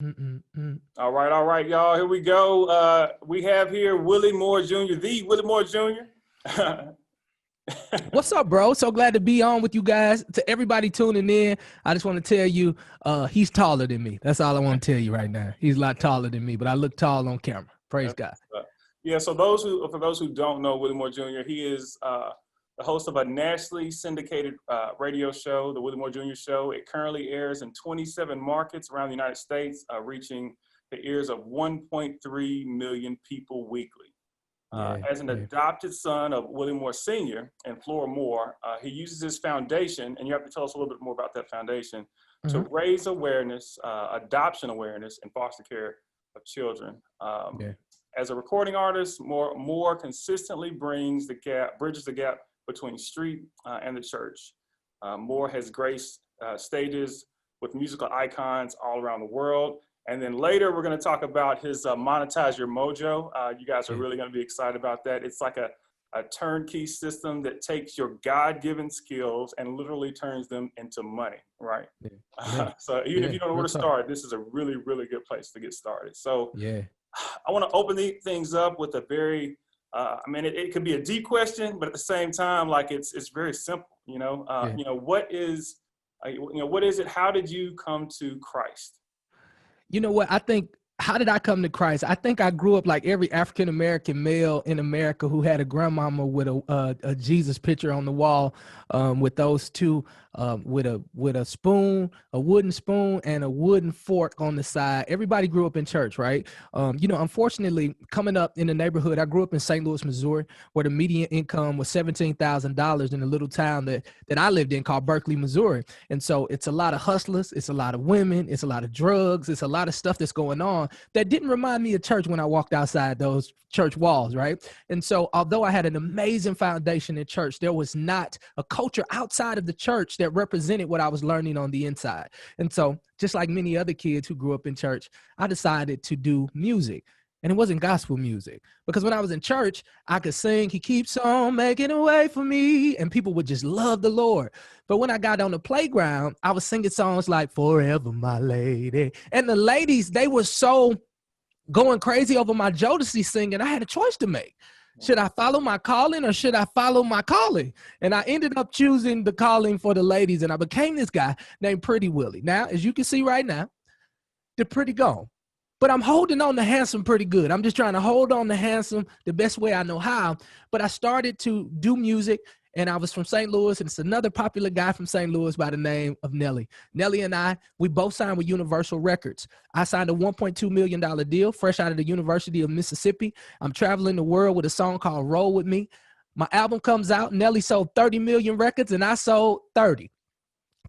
All right, y'all. Here we go. We have here Willie Moore Jr., the Willie Moore Jr. What's up, bro? So glad to be on with you guys. To everybody tuning in, I just want to tell you, he's taller than me. That's all I want to tell you right now. He's a lot taller than me, but I look tall on camera. Praise God. Yeah. So for those who don't know Willie Moore Jr., he is the host of a nationally syndicated radio show, the Willie Moore Jr. Show. It currently airs in 27 markets around the United States, reaching the ears of 1.3 million people weekly. As an adopted son of Willie Moore Sr. and Flora Moore, he uses his foundation, and you have to tell us a little bit more about that foundation, to raise awareness, adoption awareness, and foster care of children. As a recording artist, Moore consistently bridges the gap between street and the church. Moore has graced stages with musical icons all around the world. And then later, we're going to talk about his Monetize Your MOJO. You guys are really going to be excited about that. It's like a turnkey system that takes your God-given skills and literally turns them into money, right? So even if you don't know where to start, this is a really, really good place to get started. So I want to open these things up with a very, it could be a deep question, but at the same time, like it's very simple. What is it? How did you come to Christ? You know what? I think, how did I come to Christ? I think I grew up like every African-American male in America who had a grandmama with a Jesus picture on the wall, with those two, with a spoon, a wooden spoon, and a wooden fork on the side. Everybody grew up in church, right? Unfortunately, coming up in the neighborhood, I grew up in St. Louis, Missouri, where the median income was $17,000 in a little town that I lived in called Berkeley, Missouri. And so it's a lot of hustlers, it's a lot of women, it's a lot of drugs, it's a lot of stuff that's going on that didn't remind me of church when I walked outside those church walls, right? And so although I had an amazing foundation in church, there was not a culture outside of the church that represented what I was learning on the inside. And so just like many other kids who grew up in church, I decided to do music. And it wasn't gospel music, because when I was in church, I could sing, "He keeps on making a way for me," and people would just love the Lord. But when I got on the playground, I was singing songs like "Forever My Lady." And the ladies, they were so going crazy over my Jodeci singing. I had a choice to make. Should I follow my calling or should I follow my calling? And I ended up choosing the calling for the ladies, and I became this guy named Pretty Willie. Now, as you can see right now, the pretty gone. But I'm holding on to handsome pretty good. I'm just trying to hold on to handsome the best way I know how. But I started to do music, and I was from St. Louis, and it's another popular guy from St. Louis by the name of Nelly. Nelly and I, we both signed with Universal Records. I signed a $1.2 million deal fresh out of the University of Mississippi. I'm traveling the world with a song called Roll With Me. My album comes out. Nelly sold 30 million records, and I sold 30.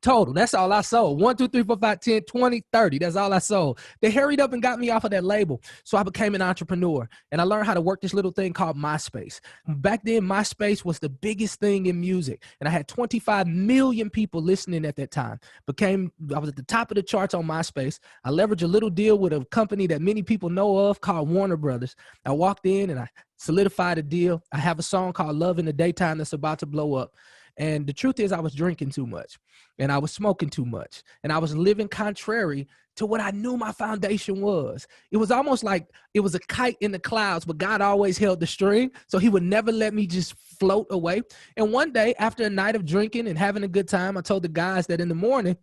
Total. That's all I sold. 1, 2, 3, 4, 5, 10, 20, 30. That's all I sold. They hurried up and got me off of that label. So I became an entrepreneur, and I learned how to work this little thing called MySpace. Back then, MySpace was the biggest thing in music, and I had 25 million people listening at that time. I was at the top of the charts on MySpace. I leveraged a little deal with a company that many people know of called Warner Brothers. I walked in and I solidified a deal. I have a song called Love in the Daytime that's about to blow up. And the truth is, I was drinking too much, and I was smoking too much, and I was living contrary to what I knew my foundation was. It was almost like it was a kite in the clouds, but God always held the string, so he would never let me just float away. And one day, after a night of drinking and having a good time, I told the guys that in the morning,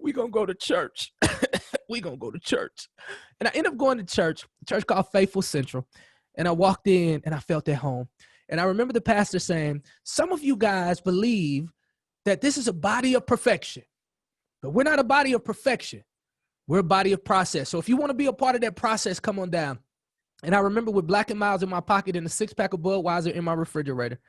we're going to go to church. We're going to go to church. And I ended up going to church, a church called Faithful Central, and I walked in, and I felt at home. And I remember the pastor saying, some of you guys believe that this is a body of perfection, but we're not a body of perfection. We're a body of process. So if you want to be a part of that process, come on down. And I remember with Black and Miles in my pocket and a 6-pack of Budweiser in my refrigerator,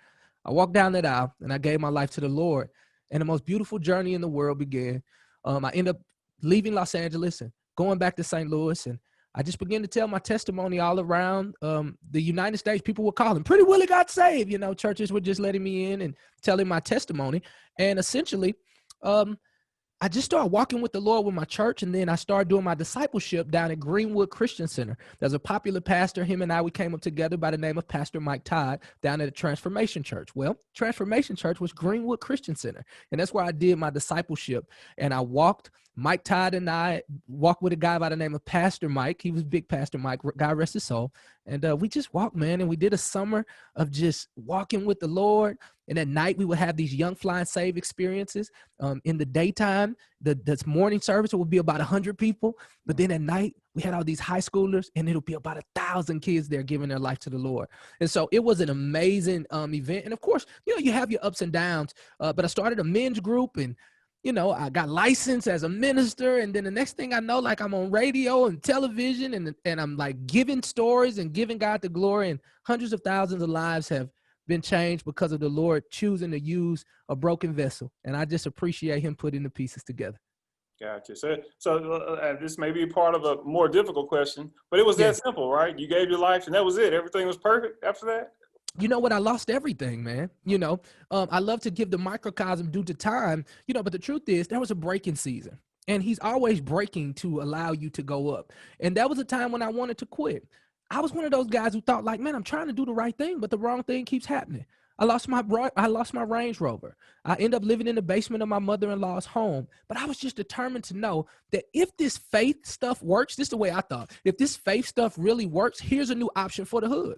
I walked down that aisle and I gave my life to the Lord. And the most beautiful journey in the world began. I ended up leaving Los Angeles and going back to St. Louis, and I just began to tell my testimony all around the United States. People were calling, Pretty Willie got saved. You know, churches were just letting me in and telling my testimony. And essentially, I just started walking with the Lord with my church, and then I started doing my discipleship down at Greenwood Christian Center. There's a popular pastor, him and I, we came up together by the name of Pastor Mike Todd down at a Transformation Church. Well, Transformation Church was Greenwood Christian Center, and that's where I did my discipleship, and I walked Mike Todd and I walked with a guy by the name of Pastor Mike. He was big Pastor Mike, God rest his soul. And we just walked, man. And we did a summer of just walking with the Lord. And at night, we would have these Young Fly and Save experiences. In the daytime, the morning service would be about 100 people. But then at night, we had all these high schoolers, and it'll be about 1,000 kids there giving their life to the Lord. And so it was an amazing event. And of course, you have your ups and downs. But I started a men's group, and I got licensed as a minister, and then the next thing I know, like, I'm on radio and television, and I'm like giving stories and giving God the glory, and hundreds of thousands of lives have been changed because of the Lord choosing to use a broken vessel. And I just appreciate him putting the pieces together. Gotcha. So this may be part of a more difficult question, but it was that simple, right? You gave your life and that was it. Everything was perfect after that? You know what? I lost everything, man. I love to give the microcosm due to time, but the truth is there was a breaking season, and he's always breaking to allow you to go up. And that was a time when I wanted to quit. I was one of those guys who thought, like, man, I'm trying to do the right thing, but the wrong thing keeps happening. I lost my Range Rover. I end up living in the basement of my mother-in-law's home. But I was just determined to know that if this faith stuff works, this is the way I thought. If this faith stuff really works, here's a new option for the hood.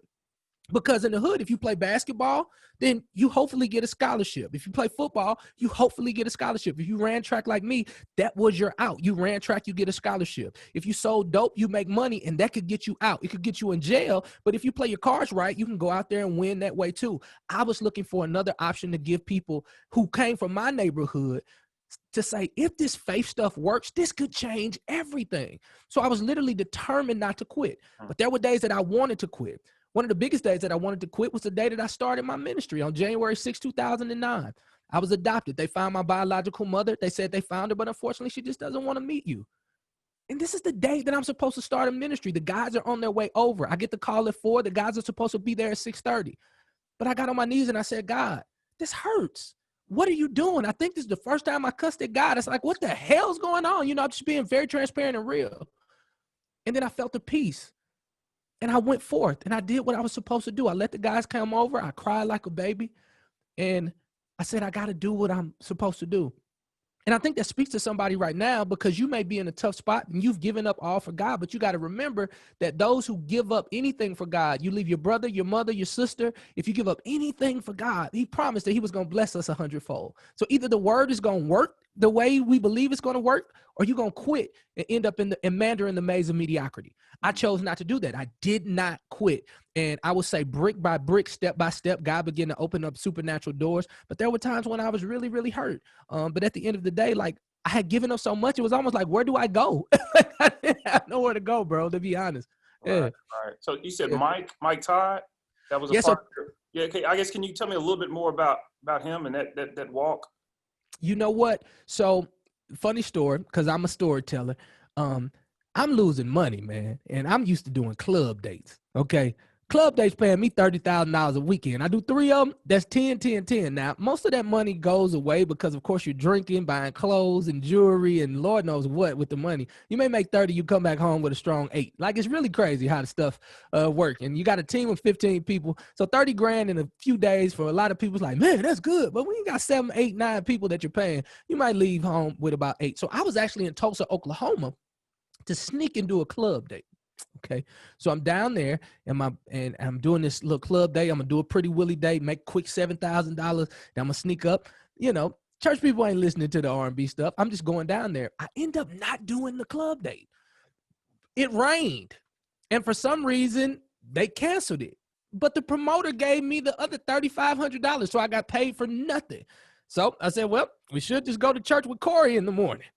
Because in the hood, if you play basketball, then you hopefully get a scholarship. If you play football, you hopefully get a scholarship. If you ran track like me, that was your out. You ran track, you get a scholarship. If you sold dope, you make money, and that could get you out. It could get you in jail, but if you play your cards right, you can go out there and win that way too. I was looking for another option to give people who came from my neighborhood to say, if this faith stuff works, this could change everything. So I was literally determined not to quit. But there were days that I wanted to quit. One of the biggest days that I wanted to quit was the day that I started my ministry on January 6, 2009. I was adopted. They found my biological mother. They said they found her, but unfortunately, she just doesn't want to meet you. And this is the day that I'm supposed to start a ministry. The guys are on their way over. I get the call at 4. The guys are supposed to be there at 6:30. But I got on my knees and I said, God, this hurts. What are you doing? I think this is the first time I cussed at God. It's like, what the hell's going on? I'm just being very transparent and real. And then I felt the peace. And I went forth and I did what I was supposed to do. I let the guys come over. I cried like a baby. And I said, I got to do what I'm supposed to do. And I think that speaks to somebody right now, because you may be in a tough spot and you've given up all for God, but you got to remember that those who give up anything for God, you leave your brother, your mother, your sister. If you give up anything for God, he promised that he was going to bless us 100-fold. So either the word is going to work the way we believe it's going to work, or you're going to quit and end up in meander in the maze of mediocrity. I chose not to do that. I did not quit. And I would say brick by brick, step by step, God began to open up supernatural doors. But there were times when I was really, really hurt. But at the end of the day, like, I had given up so much, it was almost like, where do I go? I didn't have nowhere to go, bro, to be honest. Yeah. Right. So you said Mike Todd, that was a part of it. Yeah. Okay. I guess, can you tell me a little bit more about him and that walk? You know what? So funny story, because I'm a storyteller. I'm losing money, man. And I'm used to doing club dates. Okay. Club dates paying me $30,000 a weekend. I do 3 of them. That's 10, 10, 10. Now, most of that money goes away because, of course, you're drinking, buying clothes and jewelry and Lord knows what with the money. You may make 30, you come back home with a strong 8. Like, it's really crazy how the stuff works. And you got a team of 15 people. So 30 grand in a few days for a lot of people is like, man, that's good. But when you got 7, 8, 9 people that you're paying, you might leave home with about 8. So I was actually in Tulsa, Oklahoma to sneak and do a club date. Okay. So I'm down there and I'm doing this little club day. I'm going to do a Pretty Willie day, make quick $7,000. Then I'm going to sneak up. Church people ain't listening to the R&B stuff. I'm just going down there. I end up not doing the club date. It rained. And for some reason, they canceled it. But the promoter gave me the other $3,500. So I got paid for nothing. So I said, well, we should just go to church with Corey in the morning.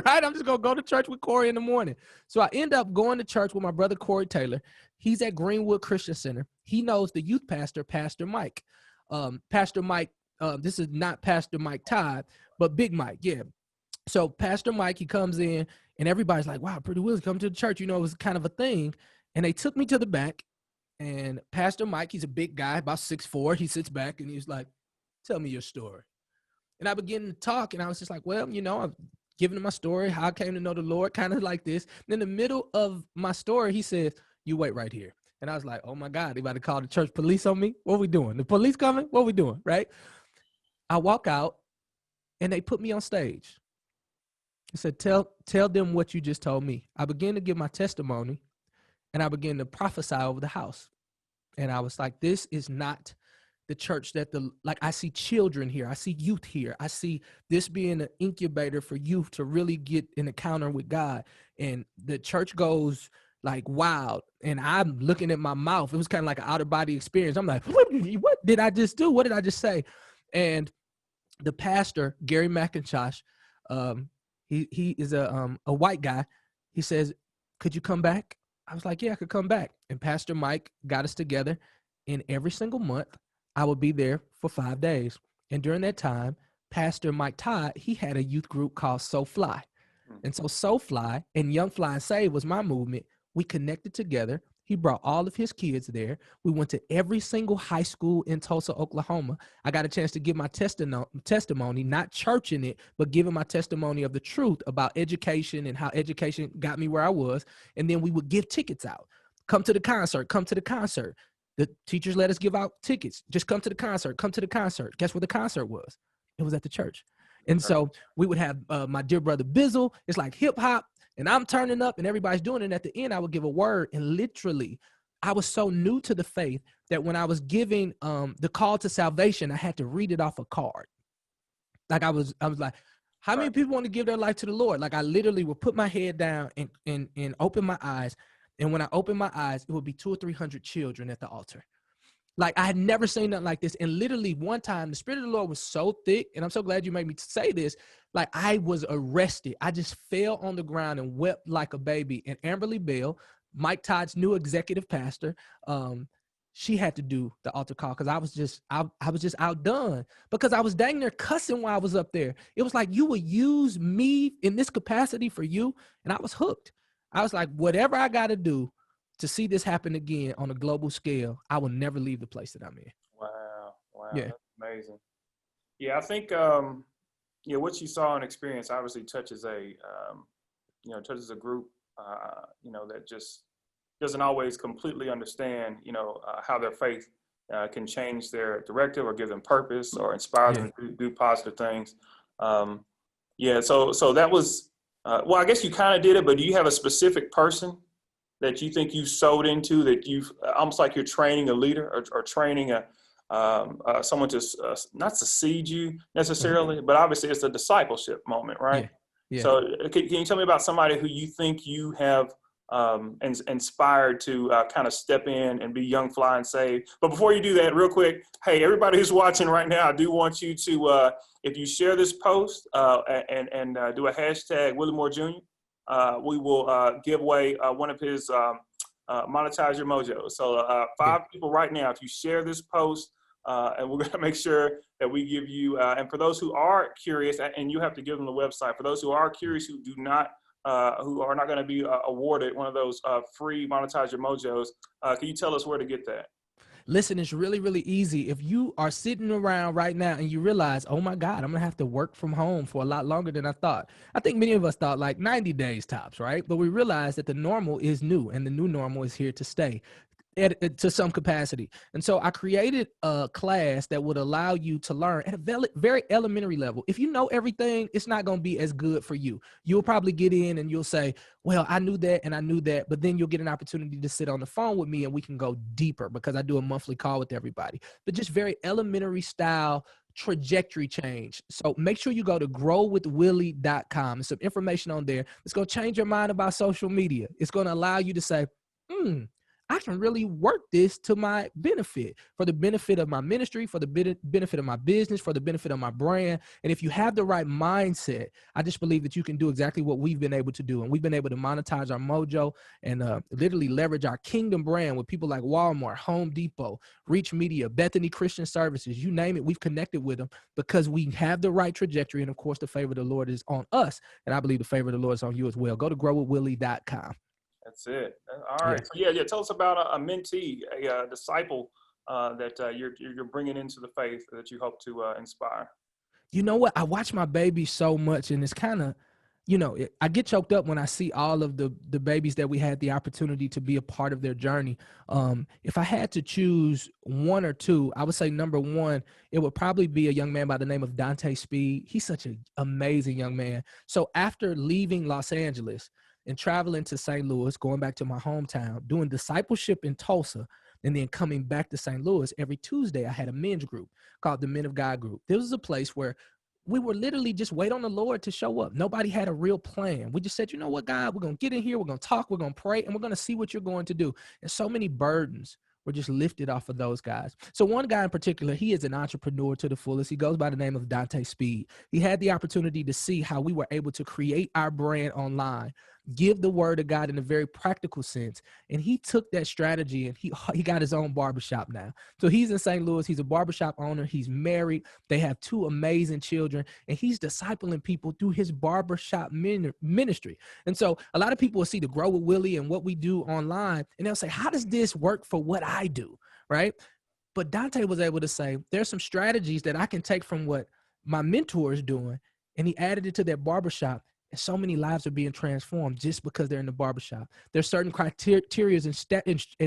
Right? I'm just going to go to church with Corey in the morning. So I end up going to church with my brother, Corey Taylor. He's at Greenwood Christian Center. He knows the youth pastor, Pastor Mike. Pastor Mike, this is not Pastor Mike Todd, but Big Mike. Yeah. So Pastor Mike, he comes in and everybody's like, wow, Pretty Willie's come to the church. It was kind of a thing. And they took me to the back, and Pastor Mike, he's a big guy, about 6'4". He sits back and he's like, tell me your story. And I began to talk, and I was just like, well, I've giving him my story, how I came to know the Lord, kind of like this. And in the middle of my story, he says, you wait right here. And I was like, oh my God, they about to call the church police on me? What are we doing? The police coming? What are we doing? Right? I walk out and they put me on stage. He said, tell them what you just told me. I began to give my testimony, and I began to prophesy over the house. And I was like, this is not the church like I see children here. I see youth here. I see this being an incubator for youth to really get an encounter with God. And the church goes like wild. And I'm looking at my mouth. It was kind of like an out of body experience. I'm like, what did I just do? What did I just say? And the pastor, Gary McIntosh, he is a white guy. He says, could you come back? I was like, yeah, I could come back. And Pastor Mike got us together, and every single month I would be there for 5 days. And during that time, Pastor Mike Todd, he had a youth group called So Fly. And so Fly and Young Fly and Save was my movement. We connected together. He brought all of his kids there. We went to every single high school in Tulsa, Oklahoma. I got a chance to give my testimony, not churching it, but giving my testimony of the truth about education and how education got me where I was. And then we would give tickets out. Come to the concert, come to the concert. The teachers let us give out tickets. Just come to the concert, come to the concert. Guess where the concert was? It was at the church. And so we would have my dear brother Bizzle. It's like hip hop. And I'm turning up and everybody's doing it. And at the end, I would give a word. And literally, I was so new to the faith that when I was giving the call to salvation, I had to read it off a card. Like I was like, how many people want to give their life to the Lord? Like I literally would put my head down and open my eyes. And when I opened my eyes, it would be 200 or 300 children at the altar. Like I had never seen nothing like this. And literally one time the Spirit of the Lord was so thick. And I'm so glad you made me say this. Like I was arrested. I just fell on the ground and wept like a baby. And Amberly Bell, Mike Todd's new executive pastor, she had to do the altar call because I was just outdone because I was dang near cussing while I was up there. It was like, you would use me in this capacity for you. And I was hooked. I was like, whatever I got to do to see this happen again on a global scale, I will never leave the place that I'm in. Wow. Yeah. That's amazing. Yeah, I think, what you saw and experienced obviously touches a group, that just doesn't always completely understand, how their faith can change their directive or give them purpose or inspire them to do positive things. So that was, I guess you kind of did it, but do you have a specific person that you think you sowed into, that you've almost like you're training a leader or training someone to not succeed you necessarily, but obviously it's a discipleship moment, right? Yeah. So can you tell me about somebody who you think you have inspired to kind of step in and be young, fly, and save? But before you do that, real quick, hey, everybody who's watching right now, I do want you to, if you share this post and do a hashtag Willie Moore Jr., we will give away one of his Monetize Your MOJO. So 5 people right now, if you share this post, and we're going to make sure that we give you, and for those who are curious, and you have to give them the website, for those who are curious, who are not going to be awarded one of those free Monetize Your MOJOs, can you tell us where to get that? Listen, it's really, really easy. If you are sitting around right now and you realize, oh my God, I'm going to have to work from home for a lot longer than I thought. I think many of us thought like 90 days tops, right? But we realized that the normal is new and the new normal is here to stay. To some capacity. And so I created a class that would allow you to learn at a very elementary level. If you know everything, it's not going to be as good for you. You'll probably get in and you'll say, well, I knew that and I knew that, but then you'll get an opportunity to sit on the phone with me and we can go deeper because I do a monthly call with everybody. But just very elementary style trajectory change. So make sure you go to growwithwillie.com. There's some information on there. It's going to change your mind about social media. It's going to allow you to say, I can really work this to my benefit, for the benefit of my ministry, for the benefit of my business, for the benefit of my brand. And if you have the right mindset, I just believe that you can do exactly what we've been able to do. And we've been able to monetize our mojo and literally leverage our kingdom brand with people like Walmart, Home Depot, Reach Media, Bethany Christian Services, you name it. We've connected with them because we have the right trajectory. And of course, the favor of the Lord is on us. And I believe the favor of the Lord is on you as well. Go to growwithwillie.com. That's it. All right. Yeah. So tell us about a mentee, a disciple that you're bringing into the faith that you hope to inspire. You know what? I watch my baby so much, and it's kind of I get choked up when I see all of the babies that we had the opportunity to be a part of their journey. If I had to choose one or two, I would say number one, it would probably be a young man by the name of Dante Speed. He's such an amazing young man. So after leaving Los Angeles and traveling to St. Louis, going back to my hometown, doing discipleship in Tulsa, and then coming back to St. Louis, every Tuesday I had a men's group called the Men of God Group. This was a place where we were literally just wait on the Lord to show up. Nobody had a real plan. We just said, you know what, God, we're going to get in here, we're going to talk, we're going to pray, and we're going to see what you're going to do. And so many burdens were just lifted off of those guys. So one guy in particular, he is an entrepreneur to the fullest. He goes by the name of Dante Speed. He had the opportunity to see how we were able to create our brand online, give the word of God in a very practical sense. And he took that strategy and he got his own barbershop now. So he's in St. Louis. He's a barbershop owner. He's married. They have two amazing children, and he's discipling people through his barbershop ministry. And so a lot of people will see the Grow with Willie and what we do online, and they'll say, how does this work for what I do, right? But Dante was able to say, there's some strategies that I can take from what my mentor is doing, and he added it to their barbershop. And so many lives are being transformed just because they're in the barbershop. There's certain criteria and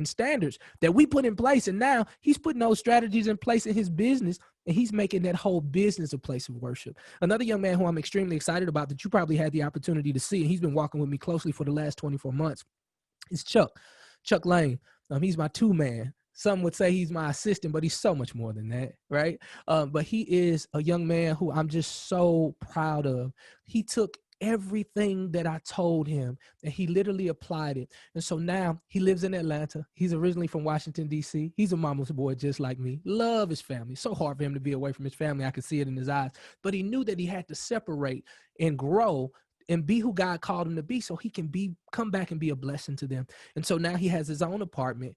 standards that we put in place. And now he's putting those strategies in place in his business, and he's making that whole business a place of worship. Another young man who I'm extremely excited about that you probably had the opportunity to see, and he's been walking with me closely for the last 24 months, is Chuck Lane. He's my two-man. Some would say he's my assistant, but he's so much more than that, right? But he is a young man who I'm just so proud of. He took everything that I told him, and he literally applied it. And so now he lives in Atlanta. He's originally from Washington, D.C. He's a mama's boy just like me. Love his family. So hard for him to be away from his family. I could see it in his eyes. But he knew that he had to separate and grow and be who God called him to be so he can come back and be a blessing to them. And so now he has his own apartment.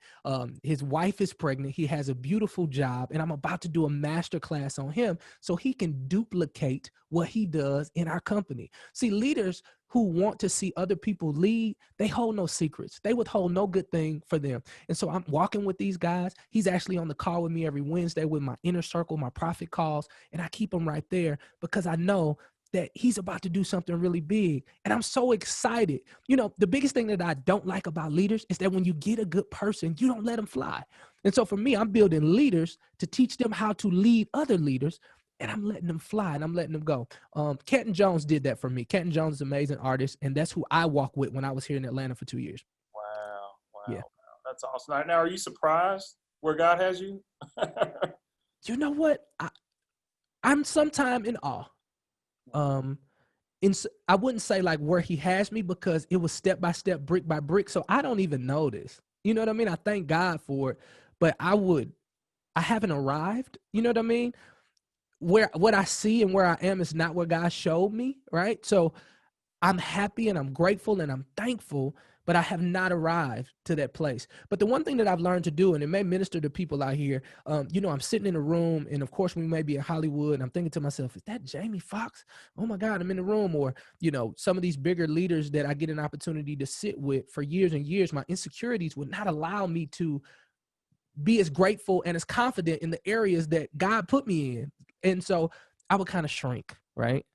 His wife is pregnant. He has a beautiful job, and I'm about to do a masterclass on him so he can duplicate what he does in our company. See, leaders who want to see other people lead, they hold no secrets. They withhold no good thing for them. And so I'm walking with these guys. He's actually on the call with me every Wednesday with my inner circle, my prophet calls, and I keep him right there because I know that he's about to do something really big. And I'm so excited. The biggest thing that I don't like about leaders is that when you get a good person, you don't let them fly. And so for me, I'm building leaders to teach them how to lead other leaders, and I'm letting them fly and I'm letting them go. Kenton Jones did that for me. Kenton Jones is an amazing artist, and that's who I walk with when I was here in Atlanta for 2 years. Wow. Yeah. Wow. That's awesome. Now, are you surprised where God has you? You know what? I'm sometime in awe. I wouldn't say like where he has me because it was step by step, brick by brick. So I don't even know this. You know what I mean? I thank God for it, but I haven't arrived. You know what I mean? What I see and where I am is not what God showed me. Right. So I'm happy and I'm grateful and I'm thankful, but I have not arrived to that place. But the one thing that I've learned to do, and it may minister to people out here, I'm sitting in a room, and of course we may be in Hollywood, and I'm thinking to myself, is that Jamie Foxx? Oh my God, I'm in the room. Or, some of these bigger leaders that I get an opportunity to sit with for years and years, my insecurities would not allow me to be as grateful and as confident in the areas that God put me in. And so I would kind of shrink, right?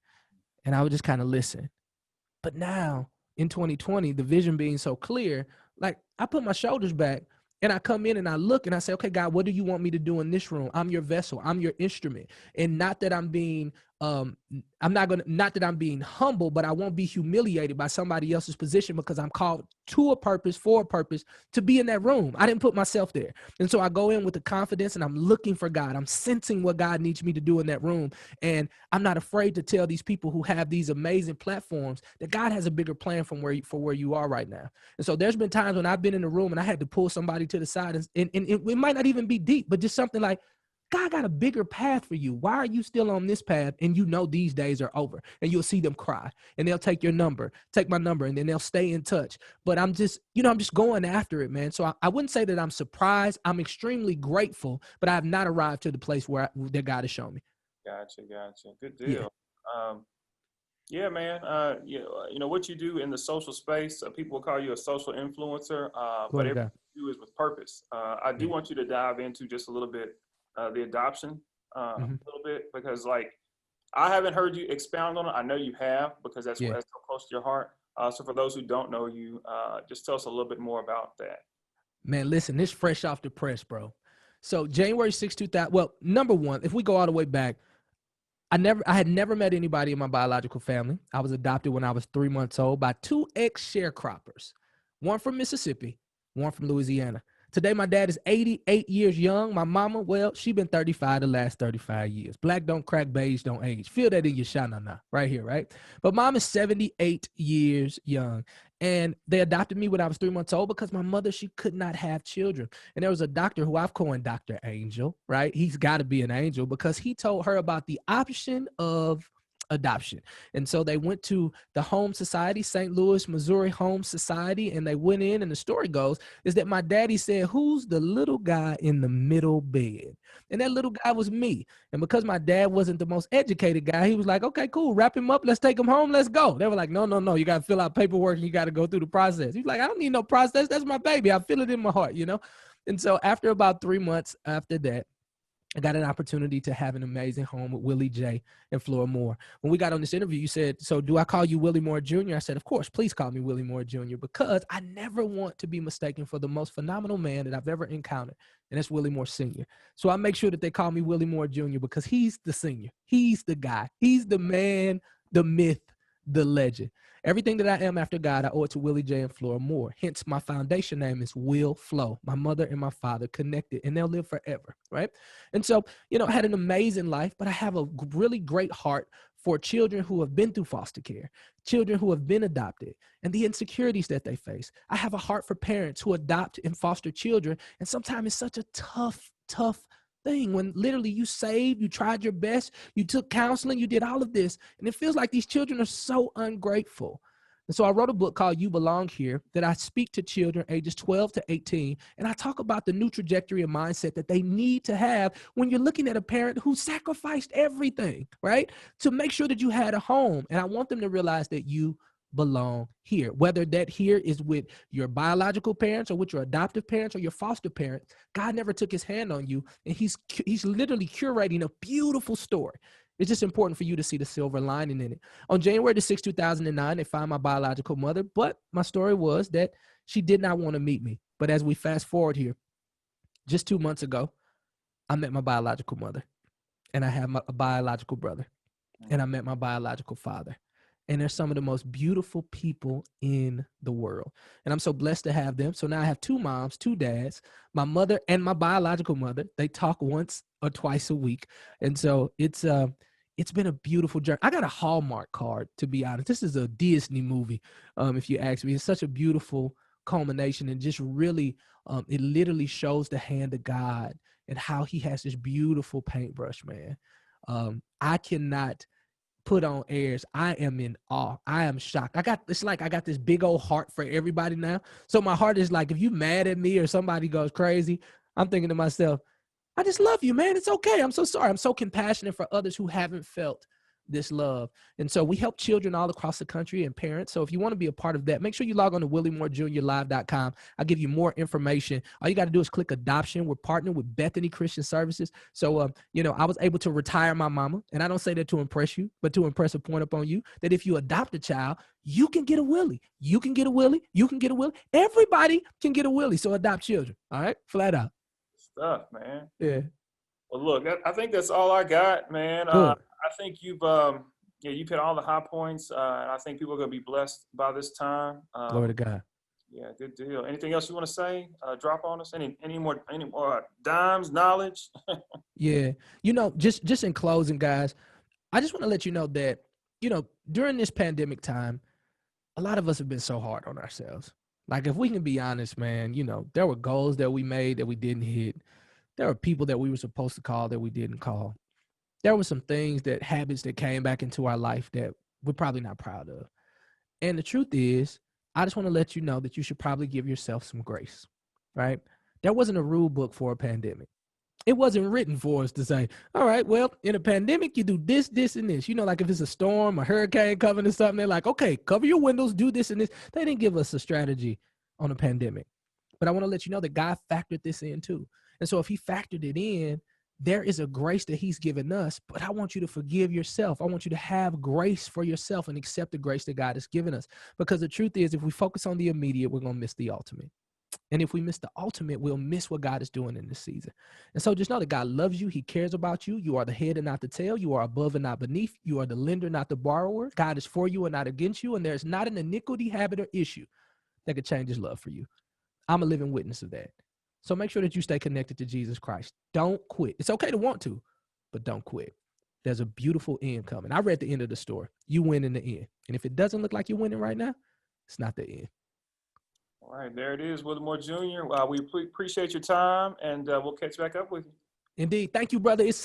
And I would just kind of listen. But now in 2020, the vision being so clear, like I put my shoulders back and I come in and I look and I say, okay, God, what do you want me to do in this room? I'm your vessel. I'm your instrument. And not that I'm being, not that I'm being humble, but I won't be humiliated by somebody else's position because I'm called to a purpose, for a purpose, to be in that room. I didn't put myself there. And so I go in with the confidence and I'm looking for God. I'm sensing what God needs me to do in that room. And I'm not afraid to tell these people who have these amazing platforms that God has a bigger plan for where you are right now. And so there's been times when I've been in the room and I had to pull somebody to the side and it might not even be deep, but just something like, God got a bigger path for you. Why are you still on this path? And these days are over, and you'll see them cry and they'll take my number, and then they'll stay in touch. But I'm just going after it, man. So I wouldn't say that I'm surprised. I'm extremely grateful, but I have not arrived to the place that God has shown me. Gotcha. Good deal. Yeah, man. What you do in the social space, people will call you a social influencer, but everything you do is with purpose. I do want you to dive into just a little bit the adoption a little bit, because I haven't heard you expound on it. I know you have, because that's Yeah. that's so close to your heart. So for those who don't know you, just tell us a little bit more about that. Man, listen, this fresh off the press, bro. So January 6, 2000. Well, number one, if we go all the way back, I had never met anybody in my biological family. I was adopted when I was 3 months old by two ex-sharecroppers, one from Mississippi, one from Louisiana. Today, my dad is 88 years young. My mama, well, she been 35 the last 35 years. Black don't crack, beige don't age. Feel that in your shanana right here, right? But mom is 78 years young. And they adopted me when I was 3 months old because my mother, she could not have children. And there was a doctor who I've coined Dr. Angel, right? He's got to be an angel because he told her about the option of adoption. And so they went to the Home Society, St. Louis, Missouri Home Society, and they went in, and the story goes is that my daddy said, who's the little guy in the middle bed? And that little guy was me. And because my dad wasn't the most educated guy, he was like, okay, cool, wrap him up, let's take him home, let's go. They were like, no, you got to fill out paperwork and you got to go through the process. He's like, I don't need no process, that's my baby, I feel it in my heart, you know? And so after about 3 months after that, I got an opportunity to have an amazing home with Willie J and Flora Moore. When we got on this interview, you said, so do I call you Willie Moore Jr.? I said, of course, please call me Willie Moore Jr. because I never want to be mistaken for the most phenomenal man that I've ever encountered, and that's Willie Moore Sr. So I make sure that they call me Willie Moore Jr. because he's the senior. He's the guy. He's the man, the myth, the legend. Everything that I am after God, I owe it to Willie J and Flora Moore. Hence, my foundation name is Will Flow. My mother and my father connected, and they'll live forever, right? And so, I had an amazing life, but I have a really great heart for children who have been through foster care, children who have been adopted, and the insecurities that they face. I have a heart for parents who adopt and foster children, and sometimes it's such a tough thing when literally you saved, you tried your best, you took counseling, you did all of this, and it feels like these children are so ungrateful. And so I wrote a book called You Belong Here that I speak to children ages 12 to 18, and I talk about the new trajectory and mindset that they need to have when you're looking at a parent who sacrificed everything, right, to make sure that you had a home. And I want them to realize that you belong here, whether that here is with your biological parents or with your adoptive parents or your foster parents. God never took his hand on you, and he's literally curating a beautiful story. It's just important for you to see the silver lining in it. On January the 6th, 2009, they found my biological mother, but my story was that she did not want to meet me. But as we fast forward here, just 2 months ago, I met my biological mother, and I have a biological brother, and I met my biological father. And they're some of the most beautiful people in the world. And I'm so blessed to have them. So now I have two moms, two dads, my mother and my biological mother. They talk once or twice a week. And so it's been a beautiful journey. I got a Hallmark card, to be honest. This is a Disney movie, if you ask me. It's such a beautiful culmination, and just really, it literally shows the hand of God and how he has this beautiful paintbrush, man. I cannot put on airs. I am in awe. I am shocked. I got this big old heart for everybody now. So my heart is like, if you mad at me or somebody goes crazy, I'm thinking to myself, I just love you, man. It's okay. I'm so sorry. I'm so compassionate for others who haven't felt this love. And so we help children all across the country and parents. So if you want to be a part of that, make sure you log on to WillieMooreJr.live.com. I'll give you more information. All you got to do is click adoption. We're partnering with Bethany Christian Services. So, I was able to retire my mama. And I don't say that to impress you, but to impress a point upon you that if you adopt a child, you can get a Willie. You can get a Willie. You can get a Willie. Everybody can get a Willie. So adopt children. All right. Flat out. Stuff, man. Yeah. Well, look, I think that's all I got, man. I think you've hit all the high points, and I think people are going to be blessed by this time. Glory to God. Yeah, good deal. Anything else you want to say? Drop on us. Any more dimes, knowledge? Yeah. Just in closing, guys, I just want to let you know that, during this pandemic time, a lot of us have been so hard on ourselves. Like, if we can be honest, man, there were goals that we made that we didn't hit. There were people that we were supposed to call that we didn't call. There were some habits that came back into our life that we're probably not proud of. And the truth is, I just want to let you know that you should probably give yourself some grace, right? There wasn't a rule book for a pandemic. It wasn't written for us to say, all right, well, in a pandemic, you do this, this, and this. Like if it's a storm, a hurricane coming or something, they're like, okay, cover your windows, do this and this. They didn't give us a strategy on a pandemic. But I want to let you know that God factored this in too. And so if he factored it in, there is a grace that he's given us, but I want you to forgive yourself. I want you to have grace for yourself and accept the grace that God has given us. Because the truth is, if we focus on the immediate, we're going to miss the ultimate. And if we miss the ultimate, we'll miss what God is doing in this season. And so just know that God loves you. He cares about you. You are the head and not the tail. You are above and not beneath. You are the lender, not the borrower. God is for you and not against you. And there's not an iniquity, habit, or issue that could change his love for you. I'm a living witness of that. So make sure that you stay connected to Jesus Christ. Don't quit. It's okay to want to, but don't quit. There's a beautiful end coming. I read the end of the story. You win in the end. And if it doesn't look like you're winning right now, it's not the end. All right, there it is, Willie Moore Jr. We appreciate your time, and we'll catch back up with you. Indeed. Thank you, brother. It's such